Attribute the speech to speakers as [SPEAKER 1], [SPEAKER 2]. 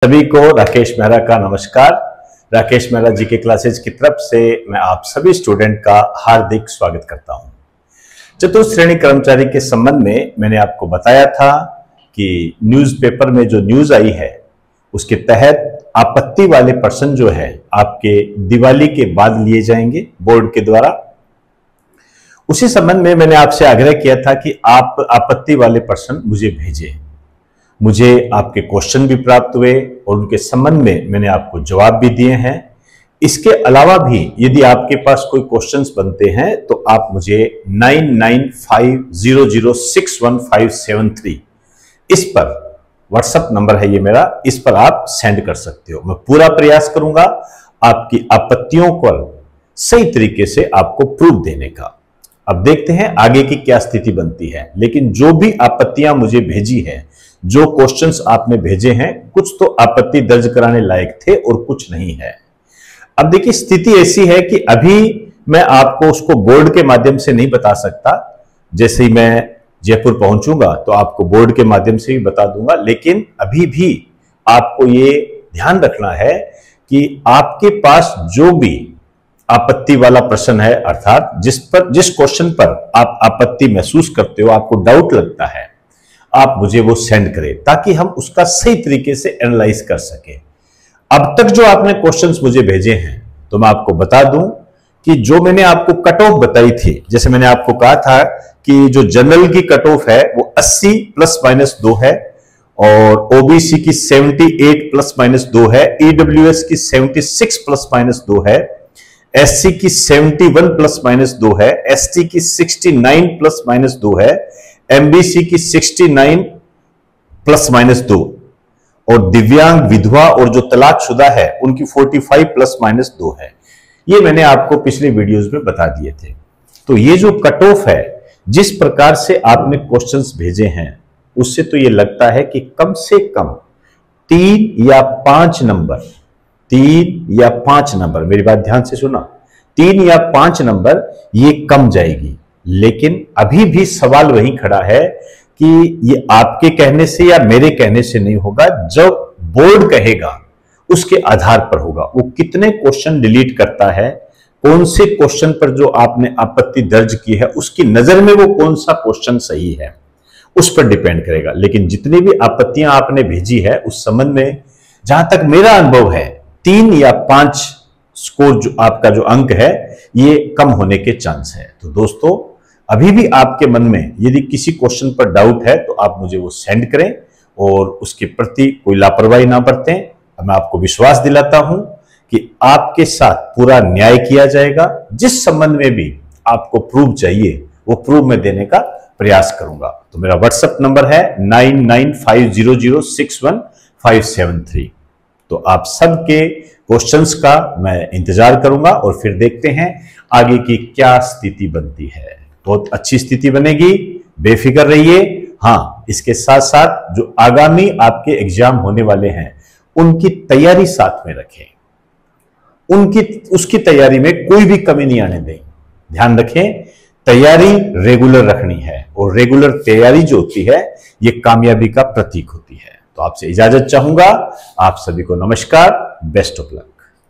[SPEAKER 1] सभी को राकेश मेहरा का नमस्कार। राकेश मेहरा जी के क्लासेज की तरफ से मैं आप सभी स्टूडेंट का हार्दिक स्वागत करता हूं। चतुर्थ श्रेणी कर्मचारी के संबंध में मैंने आपको बताया था कि न्यूज़पेपर में जो न्यूज आई है उसके तहत आपत्ति वाले पर्सन जो है आपके दिवाली के बाद लिए जाएंगे बोर्ड के द्वारा। उसी संबंध में मैंने आपसे आग्रह किया था कि आप आपत्ति वाले पर्सन मुझे भेजें। मुझे आपके क्वेश्चन भी प्राप्त हुए और उनके संबंध में मैंने आपको जवाब भी दिए हैं। इसके अलावा भी यदि आपके पास कोई क्वेश्चंस बनते हैं तो आप मुझे 9950061573 इस पर व्हाट्सएप नंबर है ये मेरा, इस पर आप सेंड कर सकते हो। मैं पूरा प्रयास करूंगा आपकी आपत्तियों को सही तरीके से आपको प्रूफ देने का। अब देखते हैं आगे की क्या स्थिति बनती है। लेकिन जो भी आपत्तियां मुझे भेजी है, जो क्वेश्चंस आपने भेजे हैं, कुछ तो आपत्ति दर्ज कराने लायक थे और कुछ नहीं है। अब देखिए स्थिति ऐसी है कि अभी मैं आपको उसको बोर्ड के माध्यम से नहीं बता सकता। जैसे ही मैं जयपुर पहुंचूंगा तो आपको बोर्ड के माध्यम से भी बता दूंगा। लेकिन अभी भी आपको ये ध्यान रखना है कि आपके पास जो भी आपत्ति वाला प्रश्न है, अर्थात जिस क्वेश्चन पर आप आपत्ति महसूस करते हो, आपको डाउट लगता है, आप मुझे वो सेंड करें ताकि हम उसका सही तरीके से एनालाइज कर सकें। अब तक जो आपने क्वेश्चंस मुझे भेजे हैं तो मैं आपको बता दूं कि जो मैंने आपको कट ऑफ बताई थी, जैसे मैंने आपको कहा था कि जो जनरल की कट ऑफ है वो 80 ±2 है और ओबीसी की 78 ±2 है, ईडब्ल्यूएस की 76 ±2 है, एससी की 71 ±2 है, एसटी की 69 ±2 है, एमबीसी की 69 ±2 और दिव्यांग, विधवा और जो तलाकशुदा है उनकी 45 ±2 है। ये मैंने आपको पिछले वीडियोस में बता दिए थे। तो ये जो कट ऑफ है, जिस प्रकार से आपने क्वेश्चंस भेजे हैं, उससे तो ये लगता है कि कम से कम 3 या 5 नंबर, मेरी बात ध्यान से सुना, 3 या 5 नंबर ये कम जाएगी। लेकिन अभी भी सवाल वही खड़ा है कि ये आपके कहने से या मेरे कहने से नहीं होगा, जब बोर्ड कहेगा उसके आधार पर होगा। वो कितने क्वेश्चन डिलीट करता है, कौन से क्वेश्चन पर जो आपने आपत्ति दर्ज की है उसकी नजर में वो कौन सा क्वेश्चन सही है, उस पर डिपेंड करेगा। लेकिन जितनी भी आपत्तियां आपने भेजी है उस संबंध में जहां तक मेरा अनुभव है, 3 या 5 स्कोर जो आपका जो अंक है ये कम होने के चांस है। तो दोस्तों अभी भी आपके मन में यदि किसी क्वेश्चन पर डाउट है तो आप मुझे वो सेंड करें और उसके प्रति कोई लापरवाही ना बरतें। मैं आपको विश्वास दिलाता हूं कि आपके साथ पूरा न्याय किया जाएगा। जिस संबंध में भी आपको प्रूफ चाहिए वो प्रूफ मैं देने का प्रयास करूंगा। तो मेरा व्हाट्सएप नंबर है 9950061573। तो आप सबके क्वेश्चंस का मैं इंतजार करूंगा और फिर देखते हैं आगे की क्या स्थिति बनती है। बहुत अच्छी स्थिति बनेगी, बेफिक्र रहिए। हाँ, इसके साथ साथ जो आगामी आपके एग्जाम होने वाले हैं उनकी तैयारी साथ में रखें, उसकी तैयारी में कोई भी कमी नहीं आने दें। ध्यान रखें, तैयारी रेगुलर रखनी है और रेगुलर तैयारी जो होती है ये कामयाबी का प्रतीक होती है। तो आपसे इजाजत चाहूंगा। आप सभी को नमस्कार, बेस्ट ऑफ लक।